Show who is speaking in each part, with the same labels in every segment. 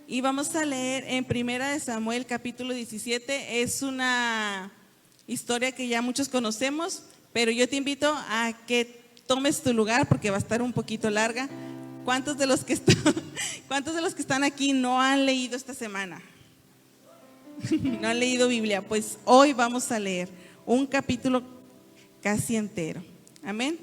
Speaker 1: Y vamos a leer en Primera de Samuel capítulo 17. Es una historia que ya muchos conocemos, pero yo te invito a que tomes tu lugar porque va a estar un poquito larga. ¿Cuántos de los que están aquí no han leído esta semana? No han leído Biblia. Pues hoy vamos a leer un capítulo casi entero. Amén.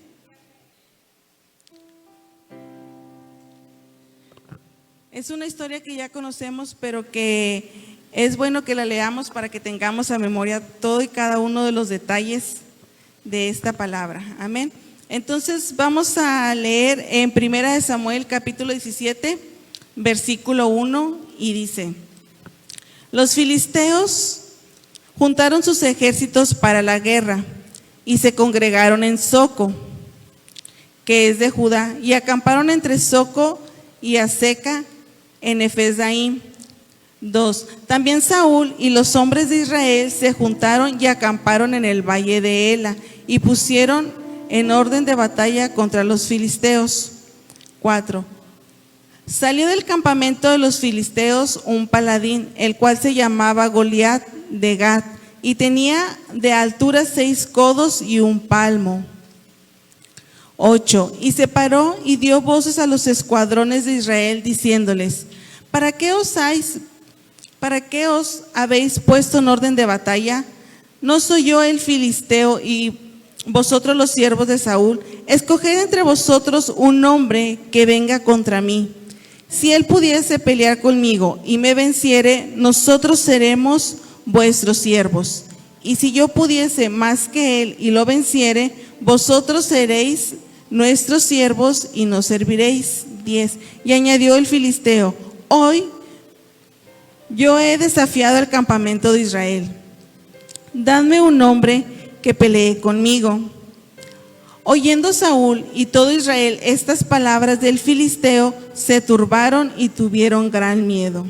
Speaker 1: Es una historia que ya conocemos, pero que es bueno que la leamos para que tengamos a memoria todo y cada uno de los detalles de esta palabra. Amén. Entonces vamos a leer en Primera de Samuel capítulo 17, versículo 1, y dice: Los filisteos juntaron sus ejércitos para la guerra y se congregaron en Soco, que es de Judá, y acamparon entre Soco y Azeca en Efes-Daim. 2. También Saúl y los hombres de Israel se juntaron y acamparon en el valle de Ela y pusieron en orden de batalla contra los filisteos. 4. Salió del campamento de los filisteos un paladín, el cual se llamaba Goliat de Gat, y tenía de altura 6 codos y 1 palmo. 8. Y se paró y dio voces a los escuadrones de Israel, diciéndoles: ¿Para qué os habéis puesto en orden de batalla? ¿No soy yo el filisteo y vosotros los siervos de Saúl? Escoged entre vosotros un hombre que venga contra mí. Si él pudiese pelear conmigo y me venciere, nosotros seremos vuestros siervos. Y si yo pudiese más que él y lo venciere, vosotros seréis nuestros siervos y nos serviréis. 10. Y añadió el filisteo: Hoy yo he desafiado al campamento de Israel. Dadme un hombre que pelee conmigo. Oyendo Saúl y todo Israel estas palabras del filisteo, se turbaron y tuvieron gran miedo.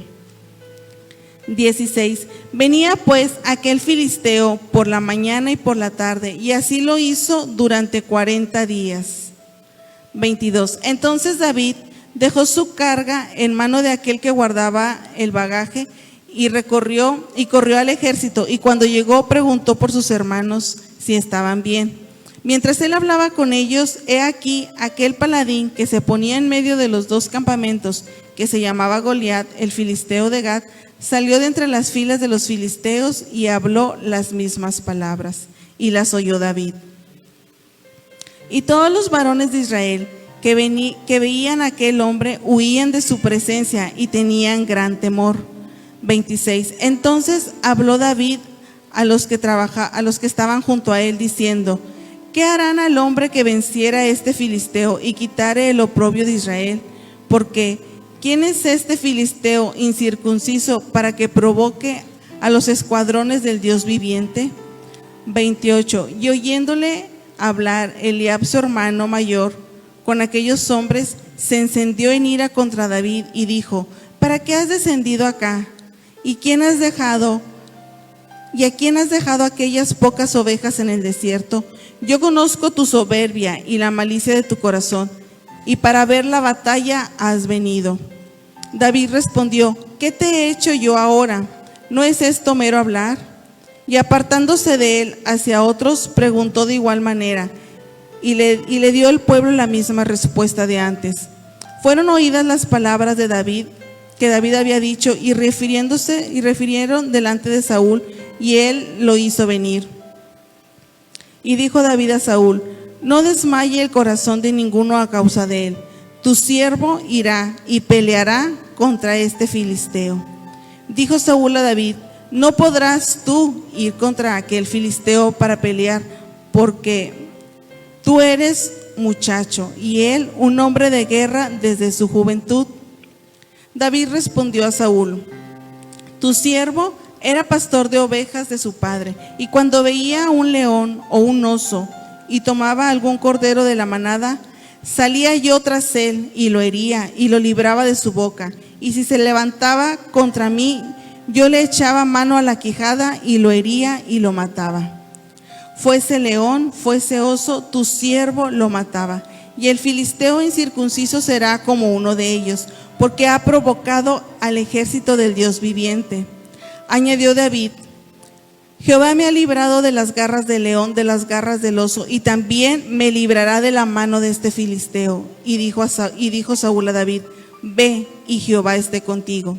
Speaker 1: 16. Venía pues aquel filisteo por la mañana y por la tarde, y así lo hizo durante 40 días. 22. Entonces David dejó su carga en mano de aquel que guardaba el bagaje y corrió al ejército, y cuando llegó preguntó por sus hermanos si estaban bien. Mientras él hablaba con ellos, he aquí aquel paladín que se ponía en medio de los 2 campamentos, que se llamaba Goliat, el filisteo de Gat, salió de entre las filas de los filisteos y habló las mismas palabras, y las oyó David. Y todos los varones de Israel que veían a aquel hombre huían de su presencia y tenían gran temor. 26. Entonces habló David a los que estaban junto a él, diciendo: ¿Qué harán al hombre que venciera a este filisteo y quitare el oprobio de Israel? Porque ¿quién es este filisteo incircunciso para que provoque a los escuadrones del Dios viviente? 28. Y oyéndole hablar Eliab, su hermano mayor, con aquellos hombres, se encendió en ira contra David y dijo: ¿Para qué has descendido acá? ¿Y a quién has dejado aquellas pocas ovejas en el desierto? Yo conozco tu soberbia y la malicia de tu corazón, y para ver la batalla has venido. David respondió: ¿Qué te he hecho yo ahora? ¿No es esto mero hablar? Y apartándose de él hacia otros, preguntó de igual manera, y le dio el pueblo la misma respuesta de antes. Fueron oídas las palabras de David, que David había dicho, y refirieron delante de Saúl, y él lo hizo venir. Y dijo David a Saúl: No desmaye el corazón de ninguno a causa de él. Tu siervo irá y peleará contra este filisteo. Dijo Saúl a David: No podrás tú ir contra aquel filisteo para pelear, porque tú eres muchacho y él un hombre de guerra desde su juventud. David respondió a Saúl: Tu siervo era pastor de ovejas de su padre, y cuando veía un león o un oso y tomaba algún cordero de la manada, salía yo tras él y lo hería y lo libraba de su boca, y si se levantaba contra mí, yo le echaba mano a la quijada y lo hería y lo mataba. Fuese león, fuese oso, tu siervo lo mataba. Y el filisteo incircunciso será como uno de ellos, porque ha provocado al ejército del Dios viviente. Añadió David: Jehová me ha librado de las garras del león, de las garras del oso, y también me librará de la mano de este filisteo. Y dijo Saúl a David: Ve, y Jehová esté contigo.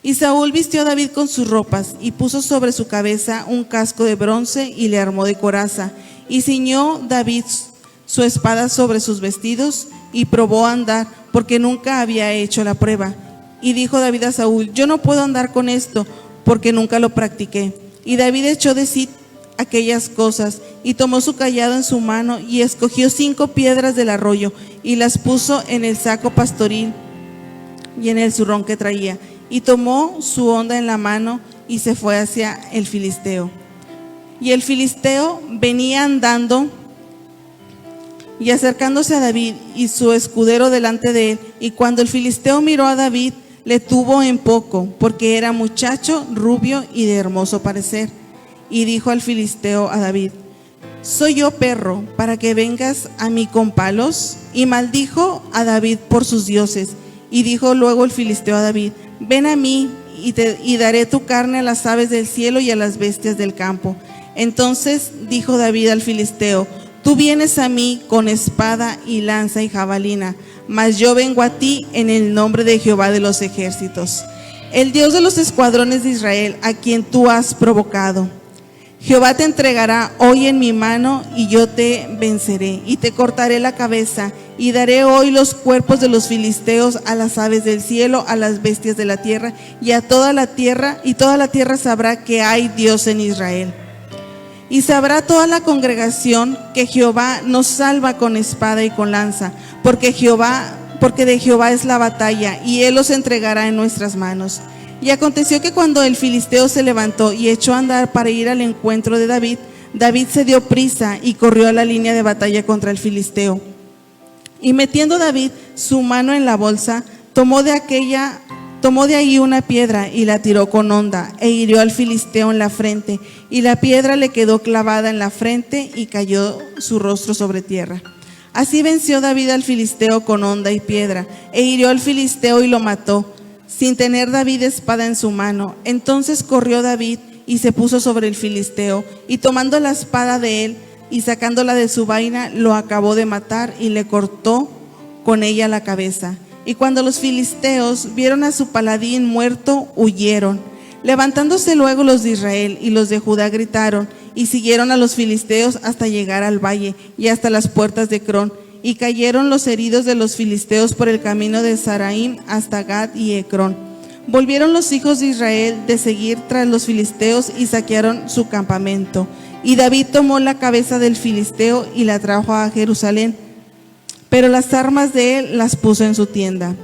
Speaker 1: Y Saúl vistió a David con sus ropas, y puso sobre su cabeza un casco de bronce, y le armó de coraza. Y ciñó David su espada sobre sus vestidos, y probó a andar, porque nunca había hecho la prueba. Y dijo David a Saúl: Yo no puedo andar con esto, porque nunca lo practiqué. Y David echó de sí aquellas cosas, y tomó su cayado en su mano, y escogió 5 piedras del arroyo, y las puso en el saco pastoril y en el zurrón que traía, y tomó su honda en la mano, y se fue hacia el filisteo. Y el filisteo venía andando y acercándose a David, y su escudero delante de él, y cuando el filisteo miró a David, le tuvo en poco, porque era muchacho, rubio y de hermoso parecer. Y dijo al filisteo a David: ¿Soy yo perro para que vengas a mí con palos? Y maldijo a David por sus dioses. Y dijo luego el filisteo a David: Ven a mí, y daré tu carne a las aves del cielo y a las bestias del campo. Entonces dijo David al filisteo: Tú vienes a mí con espada y lanza y jabalina, mas yo vengo a ti en el nombre de Jehová de los ejércitos, el Dios de los escuadrones de Israel, a quien tú has provocado. Jehová te entregará hoy en mi mano, y yo te venceré, y te cortaré la cabeza, y daré hoy los cuerpos de los filisteos a las aves del cielo, a las bestias de la tierra, y a toda la tierra, y toda la tierra sabrá que hay Dios en Israel. Y sabrá toda la congregación que Jehová nos salva con espada y con lanza, porque de Jehová es la batalla, y él los entregará en nuestras manos. Y aconteció que cuando el filisteo se levantó y echó a andar para ir al encuentro de David, David se dio prisa y corrió a la línea de batalla contra el filisteo. Y metiendo David su mano en la bolsa, tomó de ahí una piedra y la tiró con honda, e hirió al filisteo en la frente, y la piedra le quedó clavada en la frente, y cayó su rostro sobre tierra. Así venció David al filisteo con honda y piedra, e hirió al filisteo y lo mató, sin tener David espada en su mano. Entonces corrió David y se puso sobre el filisteo, y tomando la espada de él y sacándola de su vaina, lo acabó de matar y le cortó con ella la cabeza. Y cuando los filisteos vieron a su paladín muerto, huyeron. Levantándose luego los de Israel y los de Judá gritaron, y siguieron a los filisteos hasta llegar al valle y hasta las puertas de Crón. Y cayeron los heridos de los filisteos por el camino de Saraim hasta Gad y Ecrón. Volvieron los hijos de Israel de seguir tras los filisteos y saquearon su campamento. Y David tomó la cabeza del filisteo y la trajo a Jerusalén, pero las armas de él las puso en su tienda.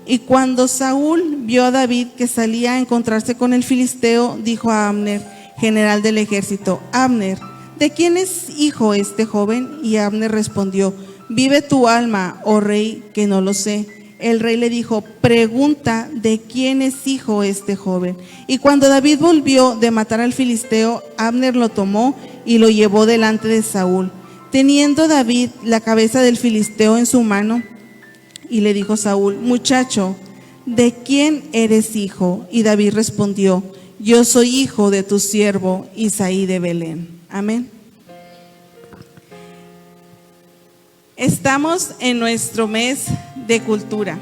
Speaker 1: Y cuando Saúl vio a David que salía a encontrarse con el filisteo, dijo a Abner, general del ejército: Abner, ¿de quién es hijo este joven? Y Abner respondió: Vive tu alma, oh rey, que no lo sé. El rey le dijo: Pregunta de quién es hijo este joven. Y cuando David volvió de matar al filisteo, Abner lo tomó y lo llevó delante de Saúl, teniendo David la cabeza del filisteo en su mano. Y le dijo Saúl: Muchacho, ¿de quién eres hijo? Y David respondió: Yo soy hijo de tu siervo Isaí de Belén. Amén. Estamos en nuestro mes de cultura,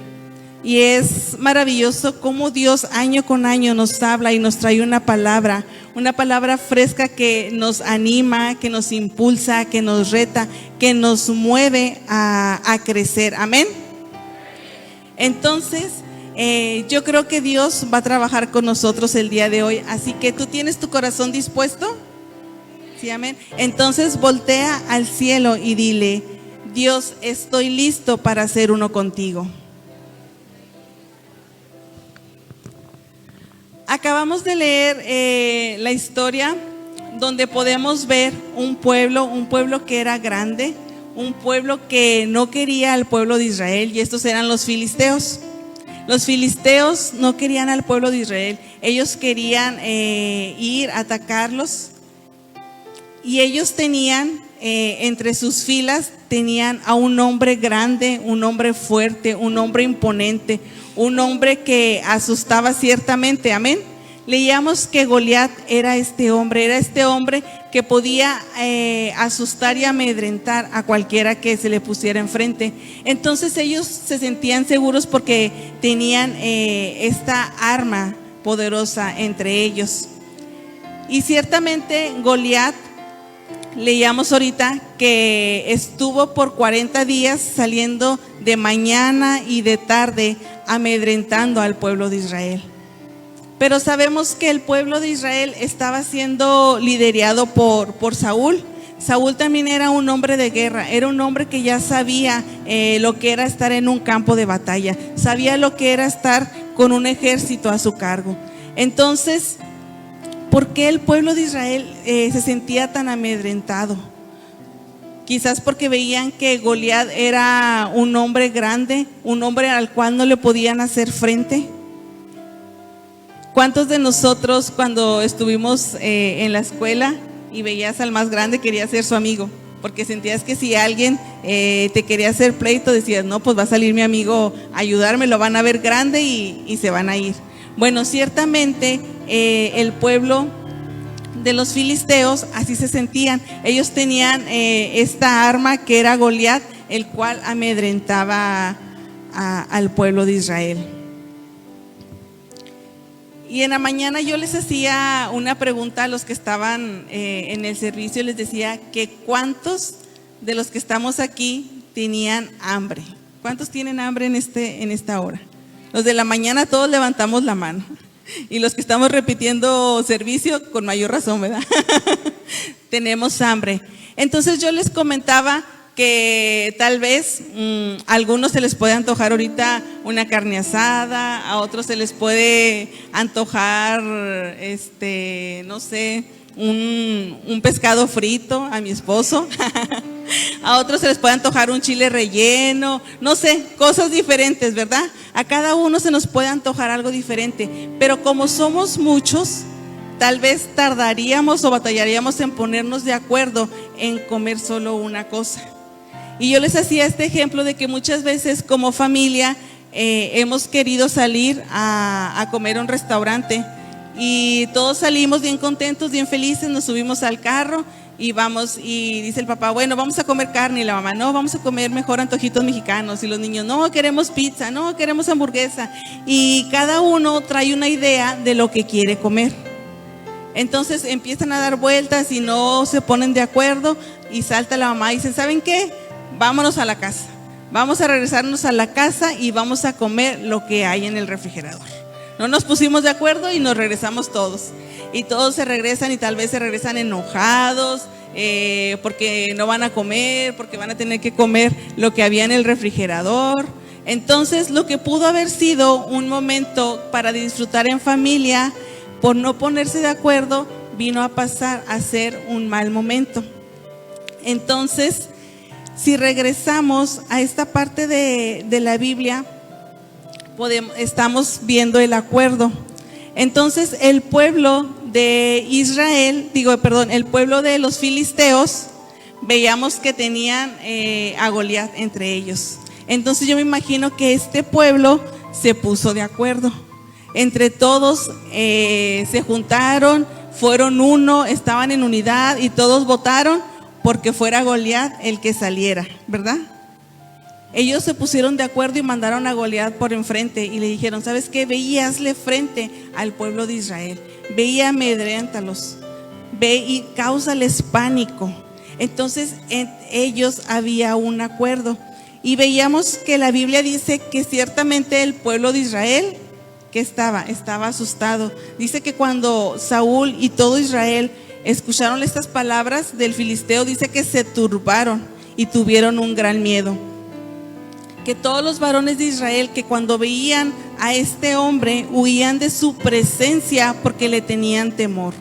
Speaker 1: y es maravilloso cómo Dios año con año nos habla y nos trae una palabra fresca que nos anima, que nos impulsa, que nos reta, que nos mueve a crecer. Amén. Entonces, yo creo que Dios va a trabajar con nosotros el día de hoy, así que ¿tú tienes tu corazón dispuesto? Sí, amén. Entonces voltea al cielo y dile: Dios, estoy listo para ser uno contigo. Acabamos de leer la historia donde podemos ver un pueblo que era grande, un pueblo que no quería al pueblo de Israel, y estos eran los filisteos. Los filisteos no querían al pueblo de Israel, ellos querían ir a atacarlos, y ellos tenían entre sus filas tenían a un hombre grande, un hombre fuerte, un hombre imponente, un hombre que asustaba ciertamente, amén. Leíamos que Goliat era este hombre que podía asustar y amedrentar a cualquiera que se le pusiera enfrente. Entonces ellos se sentían seguros porque tenían esta arma poderosa entre ellos. Y ciertamente Goliat, leíamos ahorita que estuvo por 40 días saliendo de mañana y de tarde amedrentando al pueblo de Israel. Pero sabemos que el pueblo de Israel estaba siendo liderado por Saúl. Saúl también era un hombre de guerra, era un hombre que ya sabía lo que era estar en un campo de batalla, sabía lo que era estar con un ejército a su cargo. Entonces, ¿por qué el pueblo de Israel se sentía tan amedrentado? Quizás porque veían que Goliat era un hombre grande, un hombre al cual no le podían hacer frente. ¿Cuántos de nosotros cuando estuvimos en la escuela y veías al más grande querías ser su amigo? Porque sentías que si alguien te quería hacer pleito, decías, no, pues va a salir mi amigo a ayudarme, lo van a ver grande y se van a ir. Bueno, ciertamente el pueblo de los filisteos así se sentían. Ellos tenían esta arma que era Goliat, el cual amedrentaba al pueblo de Israel. Y en la mañana yo les hacía una pregunta a los que estaban en el servicio, les decía que cuántos de los que estamos aquí tenían hambre. ¿Cuántos tienen hambre en esta hora? Los de la mañana todos levantamos la mano. Y los que estamos repitiendo servicio, con mayor razón, ¿verdad? Tenemos hambre. Entonces yo les comentaba que tal vez a algunos se les puede antojar ahorita una carne asada, a otros se les puede antojar, no sé, un pescado frito, a mi esposo. A otros se les puede antojar un chile relleno, no sé, cosas diferentes, ¿verdad? A cada uno se nos puede antojar algo diferente, pero como somos muchos, tal vez tardaríamos o batallaríamos en ponernos de acuerdo en comer solo una cosa. Y yo les hacía este ejemplo de que muchas veces como familia hemos querido salir a comer a un restaurante y todos salimos bien contentos, bien felices, nos subimos al carro y vamos, y dice el papá, bueno, vamos a comer carne, y la mamá, no, vamos a comer mejor antojitos mexicanos, y los niños, no, queremos pizza, no, queremos hamburguesa, y cada uno trae una idea de lo que quiere comer. Entonces empiezan a dar vueltas y no se ponen de acuerdo, y salta la mamá y dice, ¿saben qué? Vámonos a la casa, vamos a regresarnos a la casa y vamos a comer lo que hay en el refrigerador. No nos pusimos de acuerdo y nos regresamos todos. Y todos se regresan y tal vez se regresan enojados porque no van a comer, porque van a tener que comer lo que había en el refrigerador. Entonces, lo que pudo haber sido un momento para disfrutar en familia, por no ponerse de acuerdo, vino a pasar a ser un mal momento. Entonces, si regresamos a esta parte de la Biblia, estamos viendo el acuerdo. Entonces el pueblo de Israel, el pueblo de los filisteos, veíamos que tenían a Goliat entre ellos. Entonces yo me imagino que este pueblo se puso de acuerdo. Entre todos se juntaron, fueron uno, estaban en unidad y todos votaron porque fuera Goliat el que saliera, ¿verdad? Ellos se pusieron de acuerdo y mandaron a Goliat por enfrente y le dijeron, ¿sabes qué? Ve y hazle frente al pueblo de Israel, ve y amedréntalos, ve y cáusales pánico. Entonces en ellos había un acuerdo y veíamos que la Biblia dice que ciertamente el pueblo de Israel que estaba asustado. Dice que cuando Saúl y todo Israel escucharon estas palabras del filisteo, dice que se turbaron y tuvieron un gran miedo. Que todos los varones de Israel, que cuando veían a este hombre, huían de su presencia porque le tenían temor.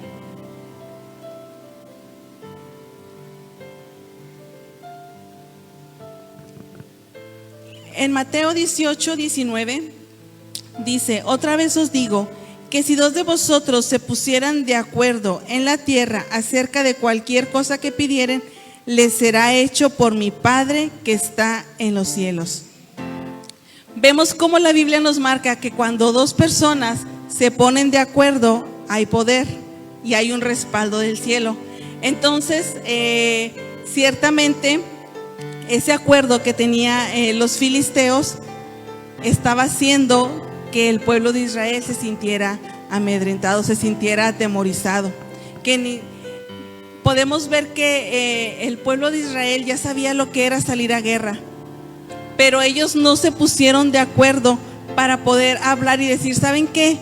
Speaker 1: En Mateo 18:19 dice, otra vez os digo, que si dos de vosotros se pusieran de acuerdo en la tierra acerca de cualquier cosa que pidieren, les será hecho por mi Padre que está en los cielos. Vemos cómo la Biblia nos marca que cuando dos personas se ponen de acuerdo, hay poder y hay un respaldo del cielo. Entonces, ciertamente, ese acuerdo que tenía los filisteos estaba haciendo que el pueblo de Israel se sintiera amedrentado, se sintiera atemorizado. Podemos ver que el pueblo de Israel ya sabía lo que era salir a guerra, pero ellos no se pusieron de acuerdo para poder hablar y decir, ¿saben qué?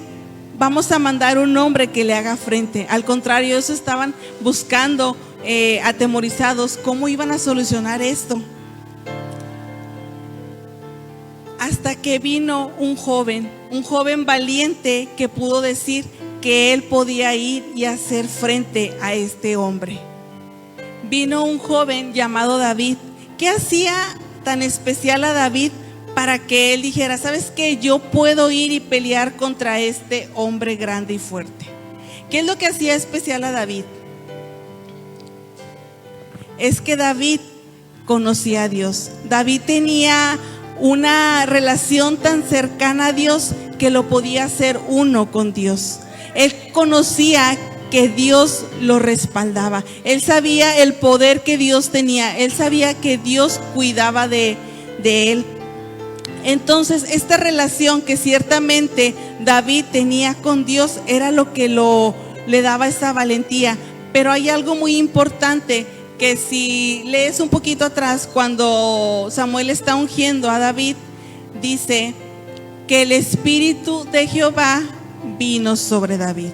Speaker 1: Vamos a mandar un hombre que le haga frente. Al contrario, ellos estaban buscando, atemorizados, cómo iban a solucionar esto. Hasta que vino un joven valiente que pudo decir que él podía ir y hacer frente a este hombre. Vino un joven llamado David. ¿Qué hacía tan especial a David para que él dijera, ¿sabes qué? Yo puedo ir y pelear contra este hombre grande y fuerte? ¿Qué es lo que hacía especial a David? Es que David conocía a Dios. David tenía una relación tan cercana a Dios que lo podía hacer uno con Dios. Él conocía que Dios lo respaldaba. Él sabía el poder que Dios tenía. Él sabía que Dios cuidaba de él. Entonces, esta relación que ciertamente David tenía con Dios era lo que le daba esa valentía. Pero hay algo muy importante, que si lees un poquito atrás, cuando Samuel está ungiendo a David, dice que el Espíritu de Jehová vino sobre David.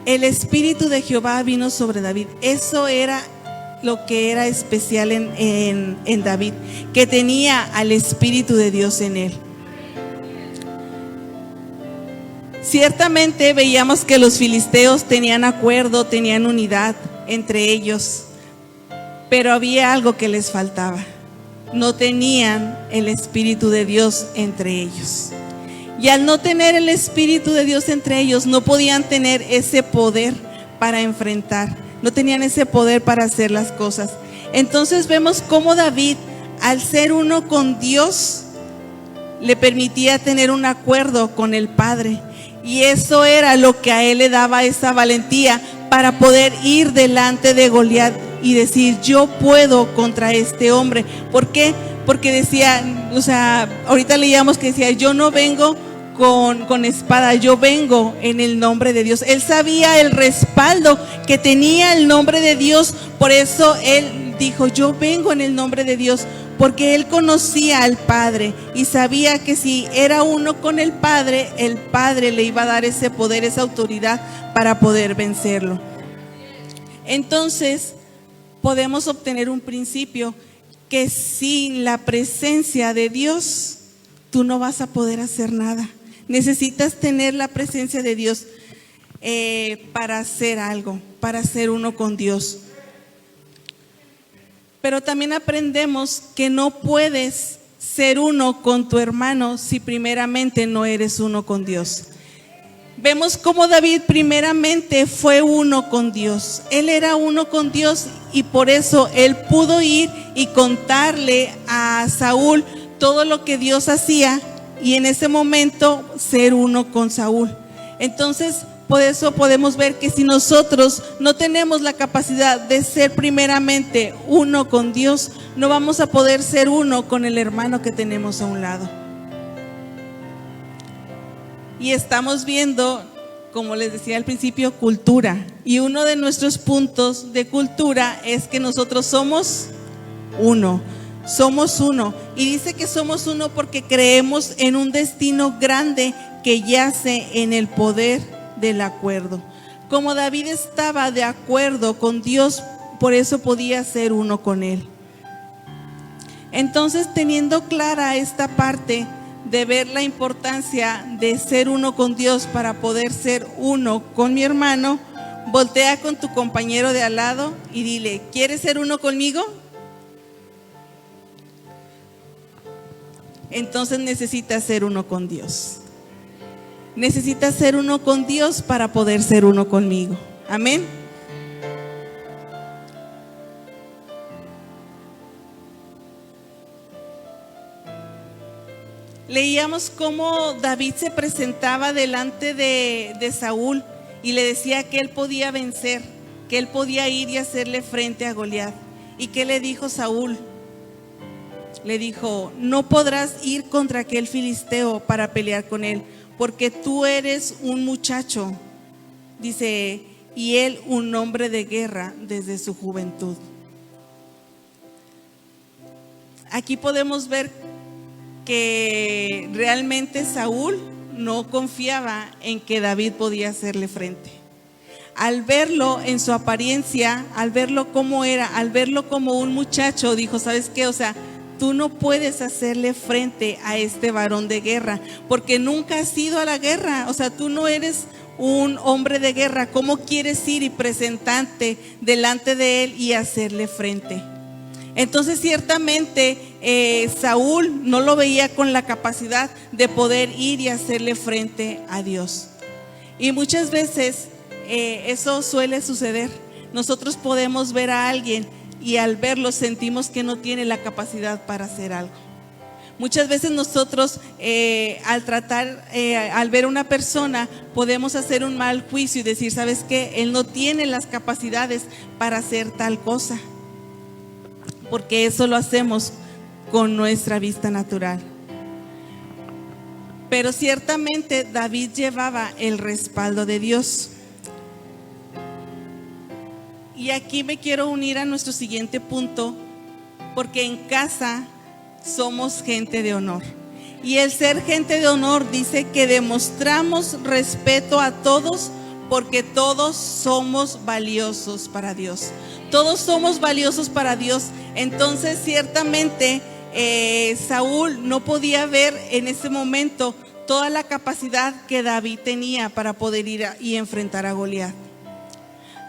Speaker 1: El Espíritu de Jehová vino sobre David. Eso era lo que era especial en David, que tenía al Espíritu de Dios en él. Ciertamente veíamos que los filisteos tenían acuerdo, tenían unidad entre ellos, pero había algo que les faltaba. No tenían el Espíritu de Dios entre ellos. Y al no tener el Espíritu de Dios entre ellos, no podían tener ese poder para enfrentar. No tenían ese poder para hacer las cosas. Entonces vemos cómo David, al ser uno con Dios, le permitía tener un acuerdo con el Padre. Y eso era lo que a él le daba esa valentía para poder ir delante de Goliat y decir, yo puedo contra este hombre. ¿Por qué? Porque decía, ahorita leíamos que decía, yo no vengo con espada, yo vengo en el nombre de Dios. Él sabía el respaldo que tenía el nombre de Dios, por eso él dijo, yo vengo en el nombre de Dios, porque él conocía al Padre y sabía que si era uno con el Padre le iba a dar ese poder, esa autoridad para poder vencerlo. Entonces, podemos obtener un principio que sin la presencia de Dios, tú no vas a poder hacer nada. Necesitas tener la presencia de Dios para hacer algo, para ser uno con Dios. Pero también aprendemos que no puedes ser uno con tu hermano si primeramente no eres uno con Dios. Vemos cómo David primeramente fue uno con Dios. Él era uno con Dios y por eso él pudo ir y contarle a Saúl todo lo que Dios hacía y en ese momento ser uno con Saúl. Entonces, por eso podemos ver que si nosotros no tenemos la capacidad de ser primeramente uno con Dios, no vamos a poder ser uno con el hermano que tenemos a un lado. Y estamos viendo, como les decía al principio, cultura. Y uno de nuestros puntos de cultura es que nosotros somos uno. Somos uno. Y dice que somos uno porque creemos en un destino grande que yace en el poder del acuerdo. Como David estaba de acuerdo con Dios, por eso podía ser uno con él. Entonces, teniendo clara esta parte de ver la importancia de ser uno con Dios para poder ser uno con mi hermano, voltea con tu compañero de al lado y dile, ¿quieres ser uno conmigo? Entonces necesitas ser uno con Dios. Necesitas ser uno con Dios para poder ser uno conmigo. Amén. leíamos cómo David se presentaba delante de Saúl y le decía que él podía vencer, que él podía ir y hacerle frente a Goliat. ¿Y qué le dijo Saúl? Le dijo: no podrás ir contra aquel filisteo para pelear con él, porque tú eres un muchacho, dice, y él un hombre de guerra desde su juventud. Aquí podemos ver que realmente Saúl no confiaba en que David podía hacerle frente. Al verlo en su apariencia, al verlo como era, al verlo como un muchacho, dijo: ¿sabes qué? O sea, tú no puedes hacerle frente a este varón de guerra, porque nunca has ido a la guerra. O sea, tú no eres un hombre de guerra. ¿Cómo quieres ir y presentarte delante de él y hacerle frente? Entonces ciertamente Saúl no lo veía con la capacidad de poder ir y hacerle frente a Dios. Y muchas veces eso suele suceder. Nosotros podemos ver a alguien y al verlo sentimos que no tiene la capacidad para hacer algo. Muchas veces nosotros al ver a una persona podemos hacer un mal juicio y decir: ¿sabes qué? Él no tiene las capacidades para hacer tal cosa, porque eso lo hacemos con nuestra vista natural. Pero ciertamente David llevaba el respaldo de Dios. Y aquí me quiero unir a nuestro siguiente punto, porque en casa somos gente de honor. Y el ser gente de honor dice que demostramos respeto a todos, porque todos somos valiosos para Dios. Todos somos valiosos para Dios. Entonces ciertamente Saúl no podía ver en ese momento toda la capacidad que David tenía para poder ir y enfrentar a Goliat.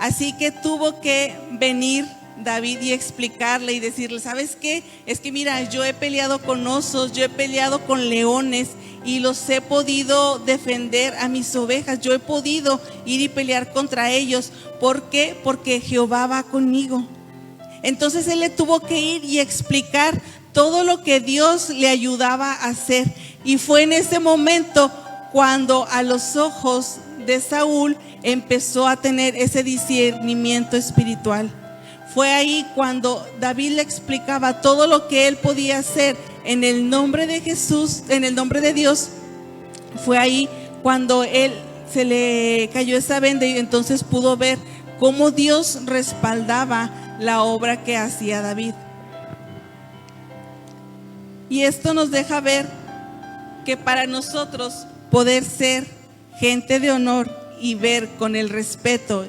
Speaker 1: Así que tuvo que venir David y explicarle y decirle: ¿sabes qué? Es que mira, yo he peleado con osos, yo he peleado con leones y los he podido defender a mis ovejas. Yo he podido ir y pelear contra ellos. ¿Por qué? Porque Jehová va conmigo. Entonces él le tuvo que ir y explicar todo lo que Dios le ayudaba a hacer. Y fue en ese momento cuando a los ojos de Saúl empezó a tener ese discernimiento espiritual. Fue ahí cuando David le explicaba todo lo que él podía hacer en el nombre de Jesús, en el nombre de Dios. Fue ahí cuando él se le cayó esa venda y entonces pudo ver cómo Dios respaldaba la obra que hacía David. Y esto nos deja ver que para nosotros poder ser gente de honor y ver con el respeto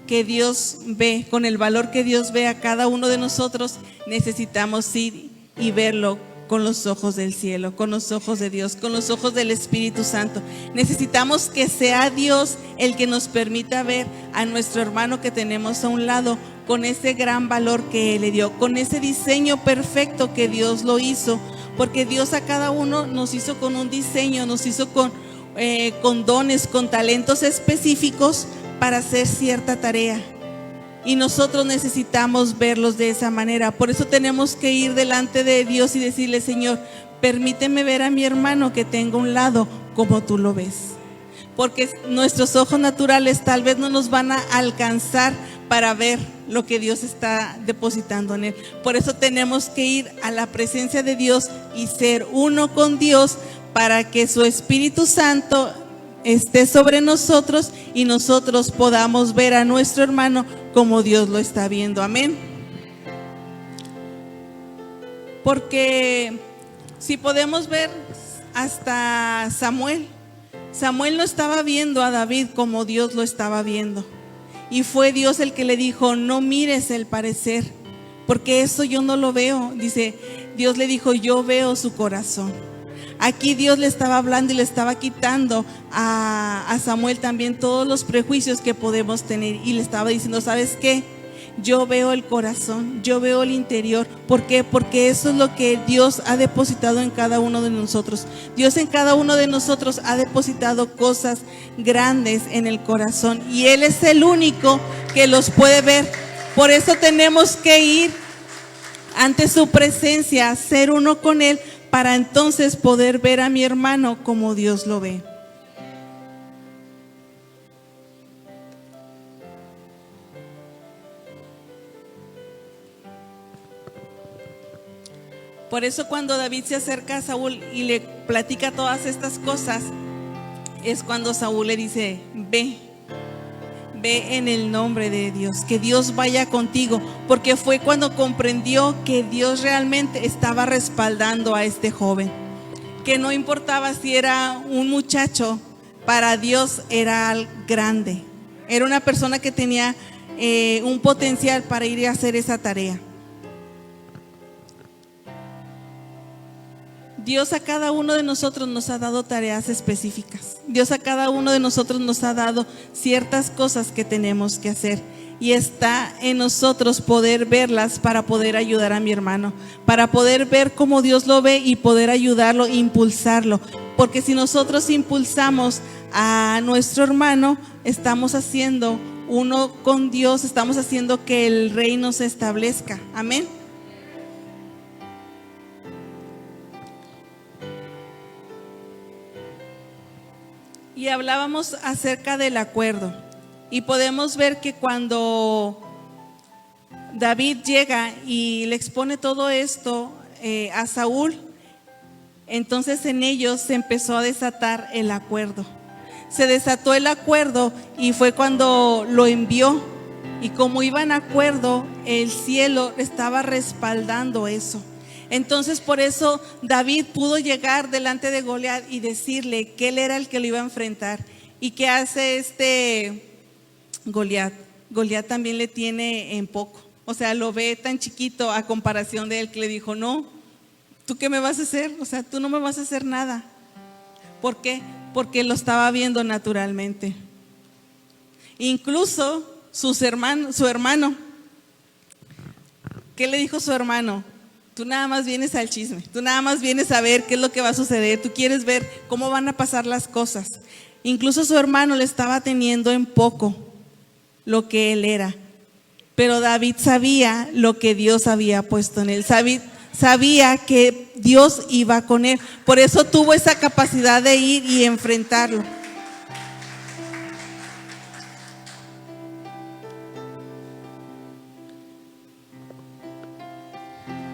Speaker 1: que Dios ve, con el valor que Dios ve a cada uno de nosotros, necesitamos ir y verlo con los ojos del cielo, con los ojos de Dios, con los ojos del Espíritu Santo. Necesitamos que sea Dios el que nos permita ver a nuestro hermano que tenemos a un lado con ese gran valor que Él le dio, con ese diseño perfecto que Dios lo hizo, porque Dios a cada uno nos hizo con un diseño, nos hizo con dones, con talentos específicos para hacer cierta tarea. Y nosotros necesitamos verlos de esa manera. Por eso tenemos que ir delante de Dios y decirle: Señor, permíteme ver a mi hermano que tengo a un lado como tú lo ves. Porque nuestros ojos naturales tal vez no nos van a alcanzar para ver lo que Dios está depositando en él. Por eso tenemos que ir a la presencia de Dios y ser uno con Dios, para que su Espíritu Santo esté sobre nosotros y nosotros podamos ver a nuestro hermano como Dios lo está viendo. Amén. Porque si podemos ver hasta Samuel no estaba viendo a David como Dios lo estaba viendo. Y fue Dios el que le dijo: no mires el parecer, porque eso yo no lo veo. Dice, Dios le dijo: yo veo su corazón. Aquí Dios le estaba hablando y le estaba quitando a Samuel también todos los prejuicios que podemos tener. Y le estaba diciendo: ¿sabes qué? Yo veo el corazón, yo veo el interior. ¿Por qué? Porque eso es lo que Dios ha depositado en cada uno de nosotros. Dios en cada uno de nosotros ha depositado cosas grandes en el corazón. Y Él es el único que los puede ver. Por eso tenemos que ir ante su presencia, ser uno con Él, para entonces poder ver a mi hermano como Dios lo ve. Por eso cuando David se acerca a Saúl y le platica todas estas cosas, es cuando Saúl le dice: ve en el nombre de Dios, que Dios vaya contigo, porque fue cuando comprendió que Dios realmente estaba respaldando a este joven, que no importaba si era un muchacho, para Dios era grande, era una persona que tenía un potencial para ir a hacer esa tarea. Dios a cada uno de nosotros nos ha dado tareas específicas. Dios a cada uno de nosotros nos ha dado ciertas cosas que tenemos que hacer. Y está en nosotros poder verlas para poder ayudar a mi hermano, para poder ver cómo Dios lo ve y poder ayudarlo, impulsarlo. Porque si nosotros impulsamos a nuestro hermano, estamos haciendo uno con Dios, estamos haciendo que el reino se establezca. Amén. Y hablábamos acerca del acuerdo. Y podemos ver que cuando David llega y le expone todo esto a Saúl, entonces en ellos se empezó a desatar el acuerdo. Se desató el acuerdo y fue cuando lo envió. Y como iba en acuerdo, el cielo estaba respaldando eso. Entonces por eso David pudo llegar delante de Goliat y decirle que él era el que lo iba a enfrentar. ¿Y qué hace Goliat? Goliat también le tiene en poco. O sea, lo ve tan chiquito a comparación de él, que le dijo: no, ¿tú qué me vas a hacer? O sea, tú no me vas a hacer nada. ¿Por qué? Porque lo estaba viendo naturalmente. Incluso su hermano, ¿qué le dijo su hermano? Tú nada más vienes al chisme, tú nada más vienes a ver qué es lo que va a suceder, tú quieres ver cómo van a pasar las cosas. Incluso su hermano le estaba teniendo en poco lo que él era, pero David sabía lo que Dios había puesto en él, sabía que Dios iba con él, por eso tuvo esa capacidad de ir y enfrentarlo.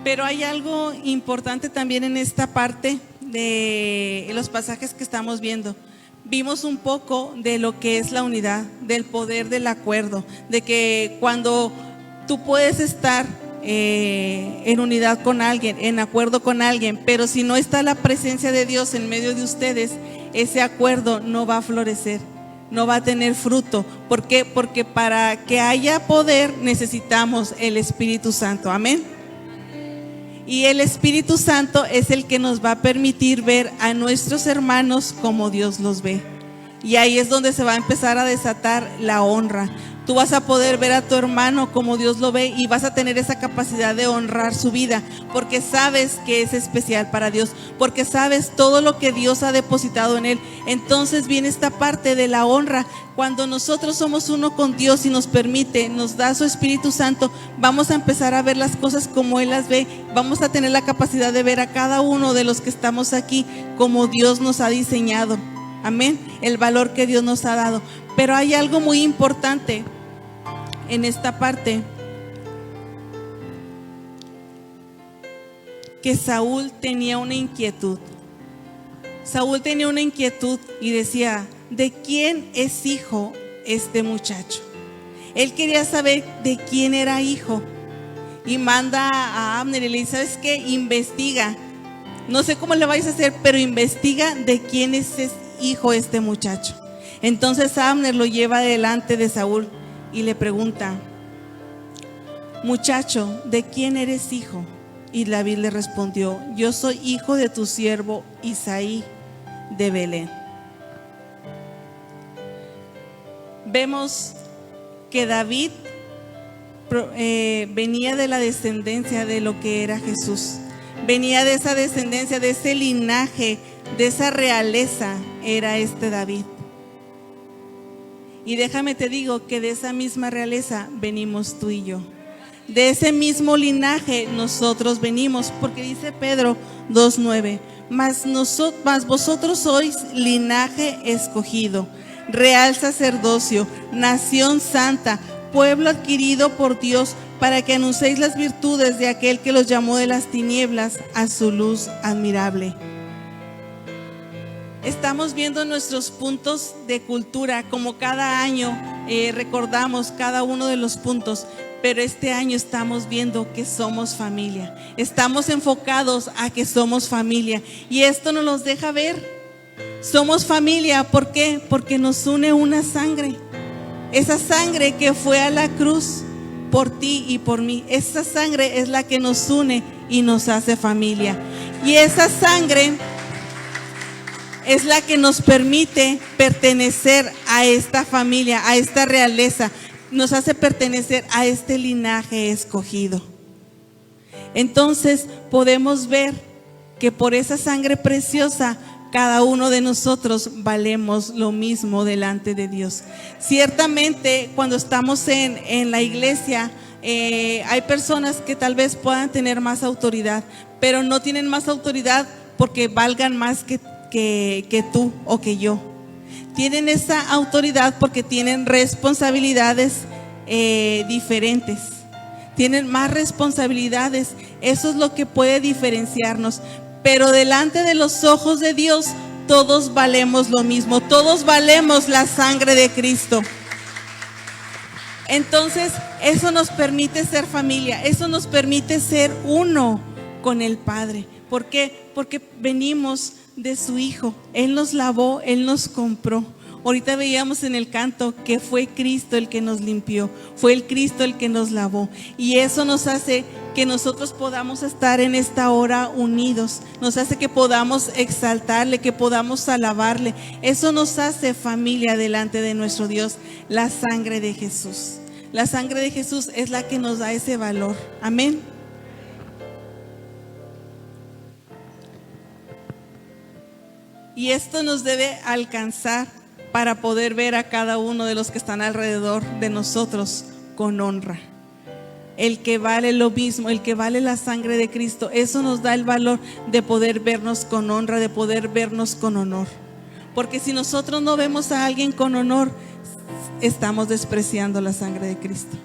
Speaker 1: Pero hay algo importante también en esta parte de los pasajes que estamos viendo. Vimos un poco de lo que es la unidad, del poder del acuerdo, de que cuando tú puedes estar en unidad con alguien, en acuerdo con alguien, pero si no está la presencia de Dios en medio de ustedes, ese acuerdo no va a florecer, no va a tener fruto. ¿Por qué? Porque para que haya poder necesitamos el Espíritu Santo. Amén. Y el Espíritu Santo es el que nos va a permitir ver a nuestros hermanos como Dios los ve. Y ahí es donde se va a empezar a desatar la honra. Tú vas a poder ver a tu hermano como Dios lo ve y vas a tener esa capacidad de honrar su vida, porque sabes que es especial para Dios, porque sabes todo lo que Dios ha depositado en él. Entonces viene esta parte de la honra. Cuando nosotros somos uno con Dios y nos permite, nos da su Espíritu Santo, vamos a empezar a ver las cosas como Él las ve. Vamos a tener la capacidad de ver a cada uno de los que estamos aquí como Dios nos ha diseñado. Amén. El valor que Dios nos ha dado. Pero hay algo muy importante en esta parte, que Saúl tenía una inquietud. Saúl tenía una inquietud y decía: ¿de quién es hijo este muchacho? Él quería saber de quién era hijo. Y manda a Abner y le dice: ¿sabes qué? Investiga. No sé cómo le vais a hacer, pero investiga de quién es hijo este muchacho. Entonces Abner lo lleva delante de Saúl y le pregunta: muchacho, ¿de quién eres hijo? Y David le respondió: yo soy hijo de tu siervo Isaí de Belén. Vemos que David venía de la descendencia de lo que era Jesús. Venía de esa descendencia, de ese linaje, de esa realeza era David. Y déjame te digo que de esa misma realeza venimos tú y yo. De ese mismo linaje nosotros venimos, porque dice Pedro 2:9, mas vosotros sois linaje escogido, real sacerdocio, nación santa, pueblo adquirido por Dios, para que anunciéis las virtudes de aquel que los llamó de las tinieblas a su luz admirable. Estamos viendo nuestros puntos de cultura, como cada año recordamos cada uno de los puntos, pero este año estamos viendo que somos familia. Estamos enfocados a que somos familia, y esto nos los deja ver. Somos familia, ¿por qué? Porque nos une una sangre. Esa sangre que fue a la cruz por ti y por mí, esa sangre es la que nos une y nos hace familia. Y esa sangre es la que nos permite pertenecer a esta familia, a esta realeza. Nos hace pertenecer a este linaje escogido. Entonces podemos ver que por esa sangre preciosa cada uno de nosotros valemos lo mismo delante de Dios. Ciertamente cuando estamos en la iglesia hay personas que tal vez puedan tener más autoridad, pero no tienen más autoridad porque valgan más que tú o que yo. Tienen esa autoridad porque tienen responsabilidades diferentes, tienen más responsabilidades. Eso es lo que puede diferenciarnos. Pero delante de los ojos de Dios todos valemos lo mismo, todos valemos la sangre de Cristo. Entonces eso nos permite ser familia, eso nos permite ser uno con el Padre. ¿Por qué? Porque venimos de su Hijo. Él nos lavó, Él nos compró. Ahorita veíamos en el canto que fue Cristo el que nos limpió, fue el Cristo el que nos lavó, y eso nos hace que nosotros podamos estar en esta hora unidos, nos hace que podamos exaltarle, que podamos alabarle. Eso nos hace familia delante de nuestro Dios. La sangre de Jesús, la sangre de Jesús es la que nos da ese valor. Amén. Y esto nos debe alcanzar para poder ver a cada uno de los que están alrededor de nosotros con honra. El que vale lo mismo, el que vale la sangre de Cristo, eso nos da el valor de poder vernos con honra, de poder vernos con honor. Porque si nosotros no vemos a alguien con honor, estamos despreciando la sangre de Cristo.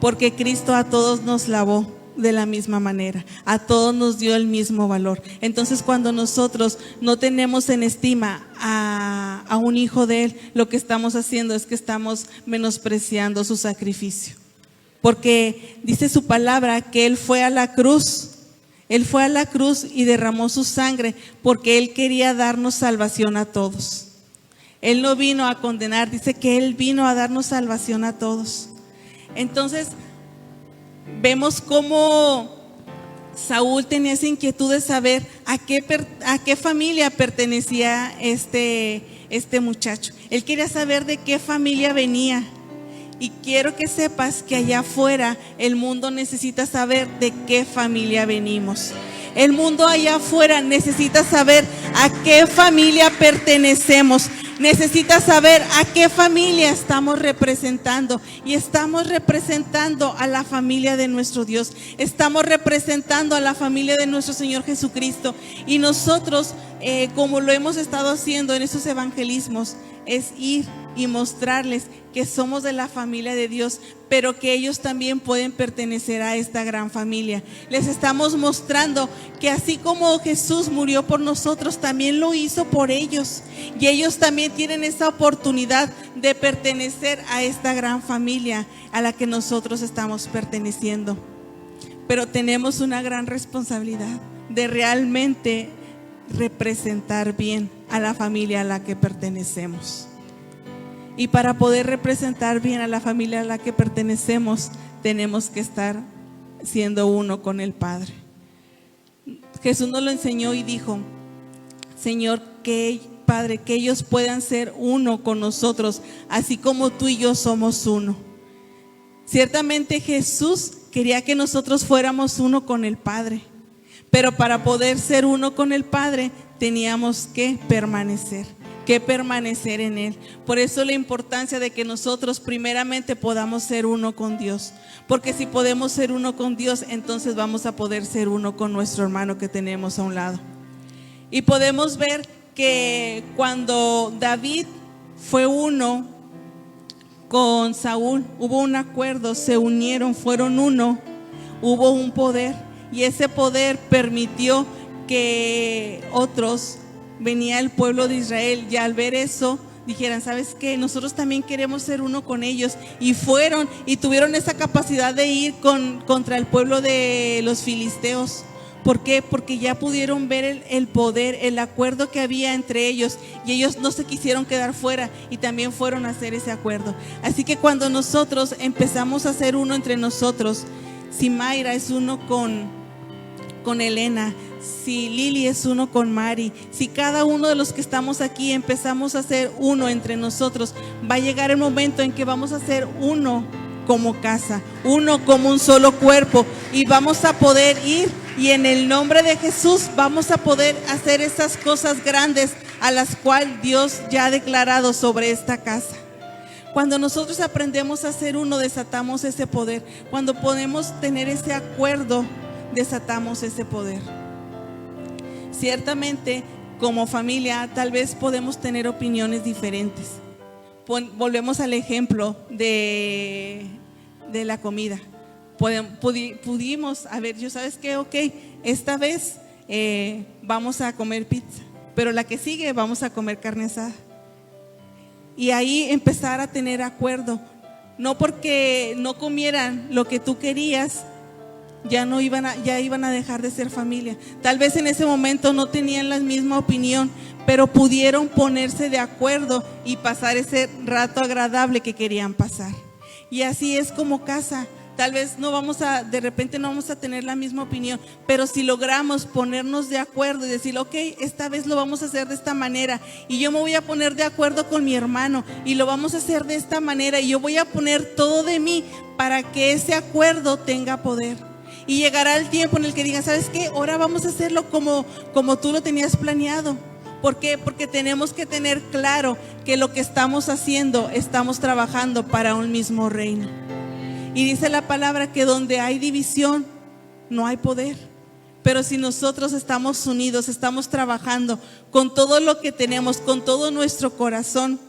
Speaker 1: Porque Cristo a todos nos lavó de la misma manera, a todos nos dio el mismo valor. Entonces cuando nosotros no tenemos en estima a un hijo de Él, lo que estamos haciendo es que estamos menospreciando su sacrificio. Porque dice su palabra que Él fue a la cruz, Él fue a la cruz y derramó su sangre porque Él quería darnos salvación a todos. Él no vino a condenar, dice que Él vino a darnos salvación a todos. Entonces vemos cómo Saúl tenía esa inquietud de saber a qué familia pertenecía este muchacho. Él quería saber de qué familia venía. Y quiero que sepas que allá afuera el mundo necesita saber de qué familia venimos. El mundo allá afuera necesita saber a qué familia pertenecemos. Necesita saber a qué familia estamos representando. Y estamos representando a la familia de nuestro Dios. Estamos representando a la familia de nuestro Señor Jesucristo. Y nosotros, como lo hemos estado haciendo en esos evangelismos, es ir y mostrarles que somos de la familia de Dios, pero que ellos también pueden pertenecer a esta gran familia. Les estamos mostrando que así como Jesús murió por nosotros, también lo hizo por ellos, y ellos también tienen esa oportunidad de pertenecer a esta gran familia a la que nosotros estamos perteneciendo. Pero tenemos una gran responsabilidad de realmente representar bien a la familia a la que pertenecemos. Y para poder representar bien a la familia a la que pertenecemos, tenemos que estar siendo uno con el Padre. Jesús nos lo enseñó y dijo: Señor, Padre, que ellos puedan ser uno con nosotros, así como tú y yo somos uno. Ciertamente Jesús quería que nosotros fuéramos uno con el Padre, pero para poder ser uno con el Padre teníamos que permanecer. que permanecer en Él. Por eso la importancia de que nosotros primeramente podamos ser uno con Dios. Porque si podemos ser uno con Dios, entonces vamos a poder ser uno con nuestro hermano que tenemos a un lado. Y podemos ver que cuando David fue uno con Saúl, hubo un acuerdo, se unieron, fueron uno, hubo un poder. Y ese poder permitió que otros, venía el pueblo de Israel, y al ver eso dijeran, ¿sabes qué? Nosotros también queremos ser uno con ellos. Y fueron y tuvieron esa capacidad de ir contra el pueblo de los filisteos. ¿Por qué? Porque ya pudieron ver el poder, el acuerdo que había entre ellos, y ellos no se quisieron quedar fuera y también fueron a hacer ese acuerdo. Así que cuando nosotros empezamos a ser uno entre nosotros, si Mayra es uno con Elena, si Lili es uno con Mari, si cada uno de los que estamos aquí empezamos a ser uno entre nosotros, va a llegar el momento en que vamos a ser uno como casa, uno como un solo cuerpo, y vamos a poder ir, y en el nombre de Jesús vamos a poder hacer esas cosas grandes a las cuales Dios ya ha declarado sobre esta casa. Cuando nosotros aprendemos a ser uno, desatamos ese poder. Cuando podemos tener ese acuerdo, desatamos ese poder. Ciertamente, como familia, tal vez podemos tener opiniones diferentes. Volvemos al ejemplo de la comida. Pudimos, a ver, yo sabes qué, ok, esta vez vamos a comer pizza, pero la que sigue vamos a comer carne asada. Y ahí empezar a tener acuerdo. No porque no comieran lo que tú querías, ya iban a dejar de ser familia. Tal vez en ese momento no tenían la misma opinión, pero pudieron ponerse de acuerdo y pasar ese rato agradable que querían pasar. Y así es como casa. Tal vez de repente no vamos a tener la misma opinión, pero si logramos ponernos de acuerdo y decir, ok, esta vez lo vamos a hacer de esta manera, y yo me voy a poner de acuerdo con mi hermano y lo vamos a hacer de esta manera, y yo voy a poner todo de mí para que ese acuerdo tenga poder. Y llegará el tiempo en el que digan, ¿sabes qué? Ahora vamos a hacerlo como tú lo tenías planeado. ¿Por qué? Porque tenemos que tener claro que lo que estamos haciendo, estamos trabajando para un mismo reino. Y dice la palabra que donde hay división, no hay poder. Pero si nosotros estamos unidos, estamos trabajando con todo lo que tenemos, con todo nuestro corazón,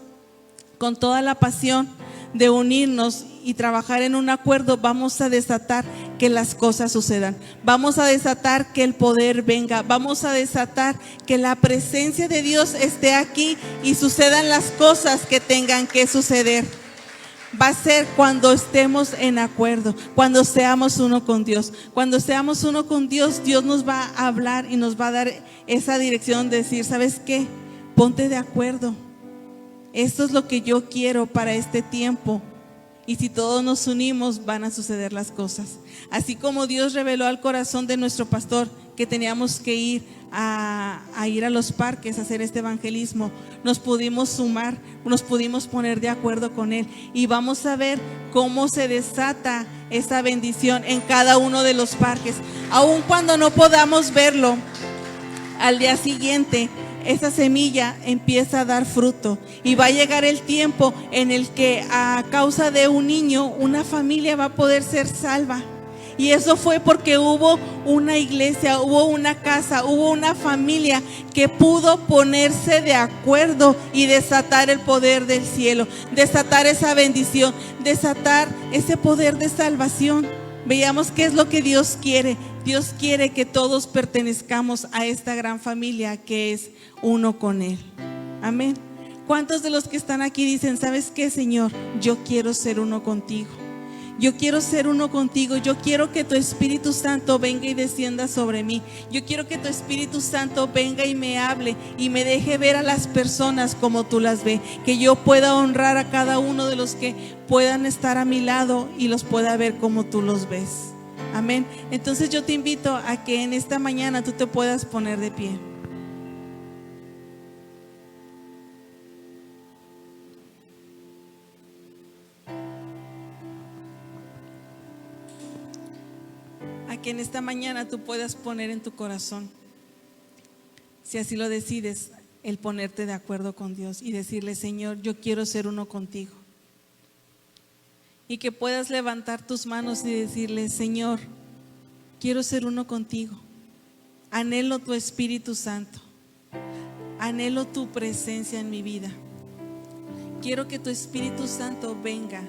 Speaker 1: con toda la pasión de unirnos y trabajar en un acuerdo, vamos a desatar que las cosas sucedan. Vamos a desatar que el poder venga. Vamos a desatar que la presencia de Dios esté aquí y sucedan las cosas que tengan que suceder. Va a ser cuando estemos en acuerdo, cuando seamos uno con Dios. Cuando seamos uno con Dios, Dios nos va a hablar y nos va a dar esa dirección de decir, ¿sabes qué? Ponte de acuerdo. Esto es lo que yo quiero para este tiempo. Y si todos nos unimos, van a suceder las cosas. Así como Dios reveló al corazón de nuestro pastor que teníamos que ir a los parques a hacer este evangelismo, nos pudimos sumar, nos pudimos poner de acuerdo con él, y vamos a ver cómo se desata esa bendición en cada uno de los parques. Aun cuando no podamos verlo, al día siguiente esa semilla empieza a dar fruto, y va a llegar el tiempo en el que a causa de un niño, una familia va a poder ser salva. Y eso fue porque hubo una iglesia, hubo una casa, hubo una familia que pudo ponerse de acuerdo y desatar el poder del cielo, desatar esa bendición, desatar ese poder de salvación. Veamos qué es lo que Dios quiere. Dios quiere que todos pertenezcamos a esta gran familia que es uno con Él. Amén. ¿Cuántos de los que están aquí dicen, ¿sabes qué, Señor? Yo quiero ser uno contigo. Yo quiero ser uno contigo. Yo quiero que tu Espíritu Santo venga y descienda sobre mí. Yo quiero que tu Espíritu Santo venga y me hable y me deje ver a las personas como tú las ves. Que yo pueda honrar a cada uno de los que puedan estar a mi lado y los pueda ver como tú los ves. Amén. Entonces yo te invito a que en esta mañana tú te puedas poner de pie. A que en esta mañana tú puedas poner en tu corazón, si así lo decides, el ponerte de acuerdo con Dios y decirle: Señor, yo quiero ser uno contigo. Y que puedas levantar tus manos y decirle: Señor, quiero ser uno contigo. Anhelo tu Espíritu Santo. Anhelo tu presencia en mi vida. Quiero que tu Espíritu Santo venga.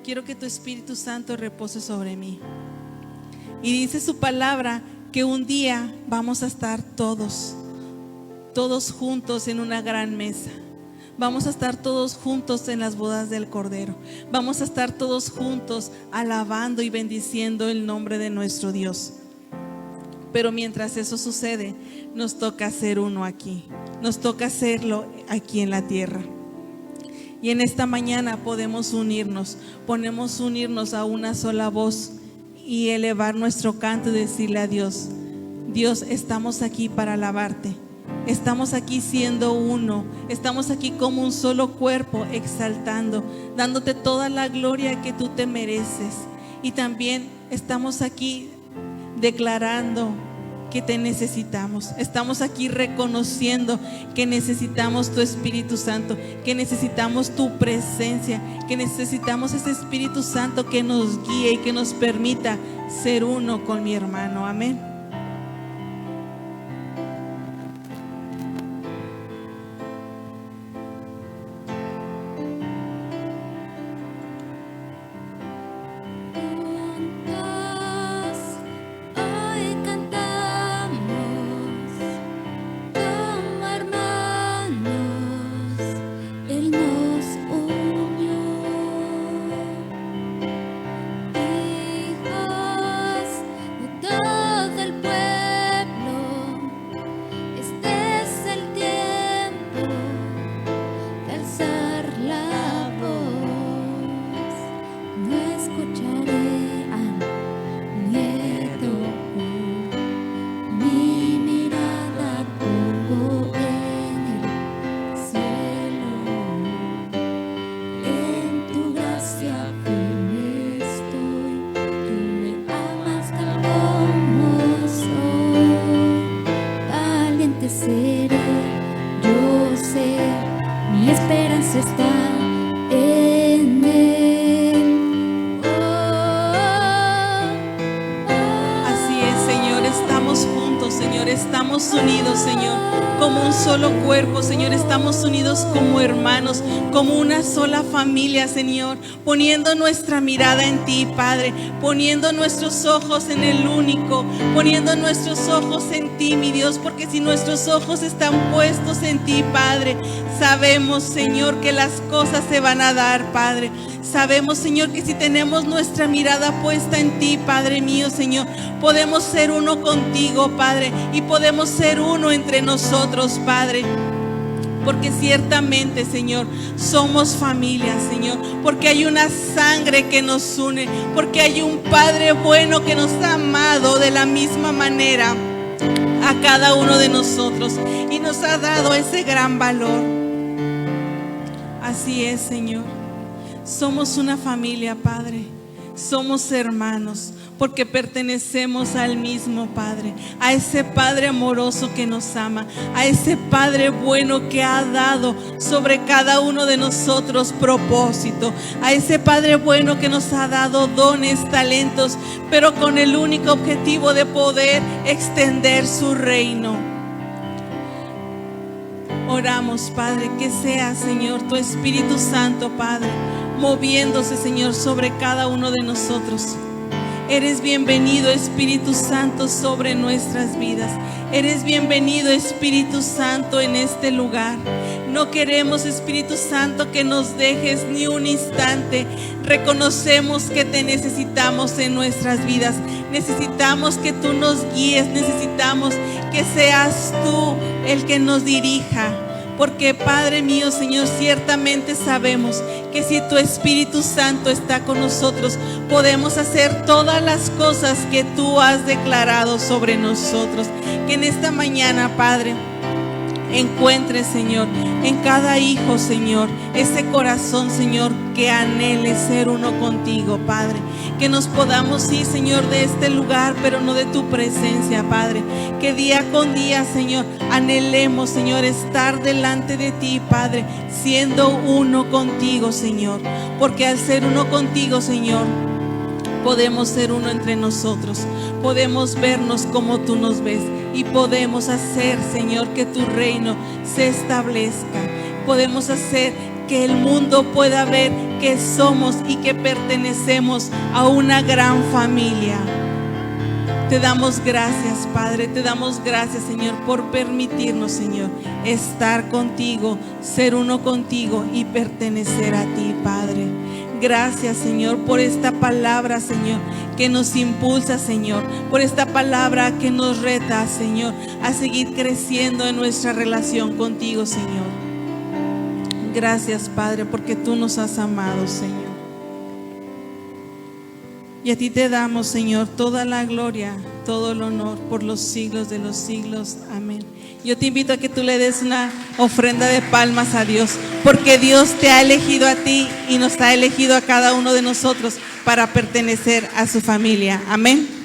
Speaker 1: Quiero que tu Espíritu Santo repose sobre mí. Y dice su palabra que un día vamos a estar todos juntos en una gran mesa. Vamos a estar todos juntos en las bodas del Cordero. Vamos a estar todos juntos alabando y bendiciendo el nombre de nuestro Dios. Pero mientras eso sucede, nos toca hacer uno aquí. Nos toca hacerlo aquí en la tierra. Y en esta mañana podemos unirnos a una sola voz y elevar nuestro canto y decirle a Dios: Dios, estamos aquí para alabarte. Estamos aquí siendo uno, estamos aquí como un solo cuerpo, exaltando, dándote toda la gloria que tú te mereces. Y también estamos aquí declarando que te necesitamos. Estamos aquí reconociendo que necesitamos tu Espíritu Santo, que necesitamos tu presencia, que necesitamos ese Espíritu Santo que nos guíe y que nos permita ser uno con mi hermano. Amén. Estamos unidos, Señor, como un solo cuerpo, Señor. Estamos unidos como hermanos, como una sola familia, Señor, poniendo nuestra mirada en ti, Padre, poniendo nuestros ojos en el único, poniendo nuestros ojos en ti, mi Dios, porque si nuestros ojos están puestos en ti, Padre, sabemos, Señor, que las cosas se van a dar, Padre. Sabemos, Señor, que si tenemos nuestra mirada puesta en ti, Padre mío, Señor, podemos ser uno contigo, Padre, y podemos ser uno entre nosotros, Padre. Porque ciertamente, Señor, somos familia, Señor, porque hay una sangre que nos une, porque hay un Padre bueno que nos ha amado de la misma manera a cada uno de nosotros y nos ha dado ese gran valor. Así es, Señor. Somos una familia, Padre. Somos hermanos porque pertenecemos al mismo Padre, a ese Padre amoroso que nos ama, a ese Padre bueno que ha dado sobre cada uno de nosotros propósito, a ese Padre bueno que nos ha dado dones, talentos, pero con el único objetivo de poder extender su reino. Oramos, Padre, que sea, Señor, tu Espíritu Santo, Padre, moviéndose, Señor, sobre cada uno de nosotros. Eres bienvenido, Espíritu Santo, sobre nuestras vidas. Eres bienvenido, Espíritu Santo, en este lugar. No queremos, Espíritu Santo, que nos dejes ni un instante. Reconocemos que te necesitamos en nuestras vidas. Necesitamos que tú nos guíes. Necesitamos que seas tú el que nos dirija. Porque, Padre mío, Señor, ciertamente sabemos que si tu Espíritu Santo está con nosotros, podemos hacer todas las cosas que tú has declarado sobre nosotros. Que en esta mañana, Padre, encuentre, Señor, en cada hijo, Señor, ese corazón, Señor, que anhele ser uno contigo, Padre. Que nos podamos ir, Señor, de este lugar, pero no de tu presencia, Padre. Que día con día, Señor, anhelemos, Señor, estar delante de ti, Padre, siendo uno contigo, Señor. Porque al ser uno contigo, Señor, podemos ser uno entre nosotros, podemos vernos como tú nos ves y podemos hacer, Señor, que tu reino se establezca. Podemos hacer que el mundo pueda ver que somos y que pertenecemos a una gran familia. Te damos gracias, Padre, te damos gracias, Señor, por permitirnos, Señor, estar contigo, ser uno contigo y pertenecer a ti, Padre. Gracias, Señor, por esta palabra, Señor, que nos impulsa, Señor, por esta palabra que nos reta, Señor, a seguir creciendo en nuestra relación contigo, Señor. Gracias, Padre, porque tú nos has amado, Señor. Y a ti te damos, Señor, toda la gloria, todo el honor por los siglos de los siglos. Amén. Yo te invito a que tú le des una ofrenda de palmas a Dios, porque Dios te ha elegido a ti y nos ha elegido a cada uno de nosotros para pertenecer a su familia. Amén.